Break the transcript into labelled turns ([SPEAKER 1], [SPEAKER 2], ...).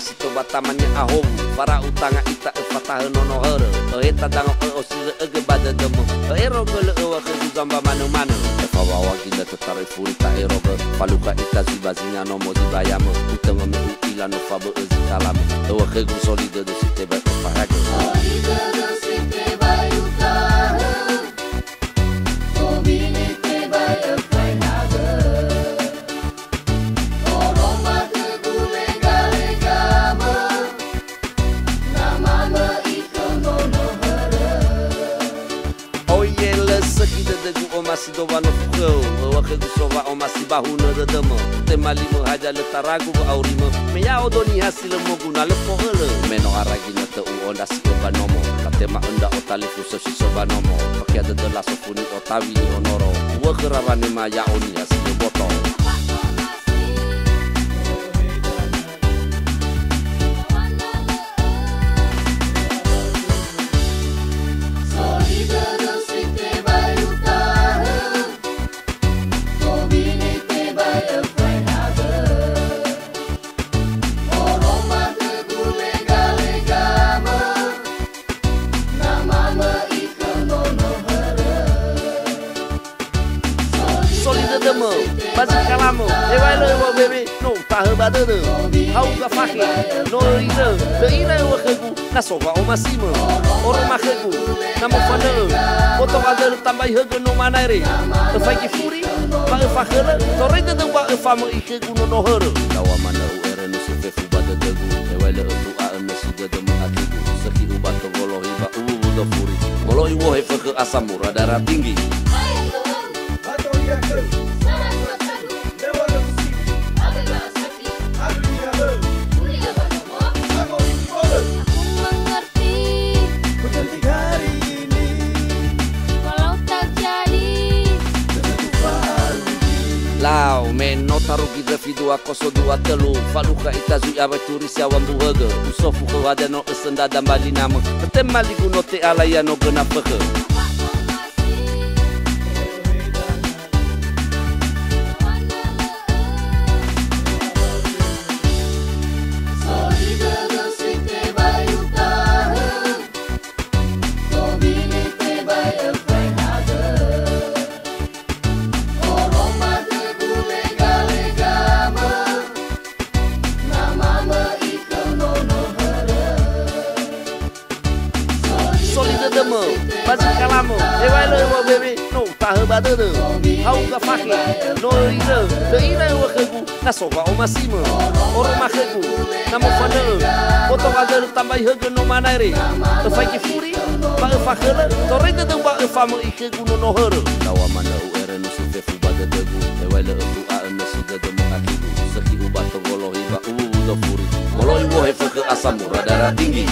[SPEAKER 1] masito batamannya ahom para utanga ita fatah nono hore eta dang osir ege bada demo ero gele wa ke zamba manu manu fa wa gila tare furita ero paluka ita zibazinya no mo zibayamo utanga me ila no fa bo zikalam wa ke solide de site ba fa ha solide de site ba yuta o binite ba masih doa no fugo wa ke sova o masih bahu no de demo te mali mo haja le taragu au rimo me ya odoni hasil mo guna le pohele meno aragi no te u onda si ba nomo kate ma onda o talifu so si so ba nomo pakia de la sofuni o tavi ni honoro wa keravane ma ya oni hasil botong demo basi kalamo e vai le wo bebe no ta heba de hau ga faki no ide de ide wo khegu na sova o masimo oro ma khegu na mo fane foto ga de tambai hege no manare e fai ki furi ba e fakhele to rede de ba e famo I khegu no horo dawa mana u ere no se fe fu ba de gu e vai le tu a me si de mo akigu saki u ba to golo hiba u do furi golo I wo he fe asamura darah tinggi. Lau meno tarugi devido a koso dua telu faluka itazu ya turis ya wambu hege usofu ko ada no esenda dambali nama temali guno te alaya no gena peke demo basi kalamo e vai le wo bebe no ta heba de hau ga faki no ide de ide wo khegu na sova o masimo oro ma khegu na mo fane foto ga de tambai hege no manare to fai ki furi ba e fakhele to rede de ba e famo I khegu no horo dawa mana u ere no se fe fu ba de gu e vai le tu a me si de mo akigu saki u ba to golo hiba u do furi golo I wo he fe asamura darah tinggi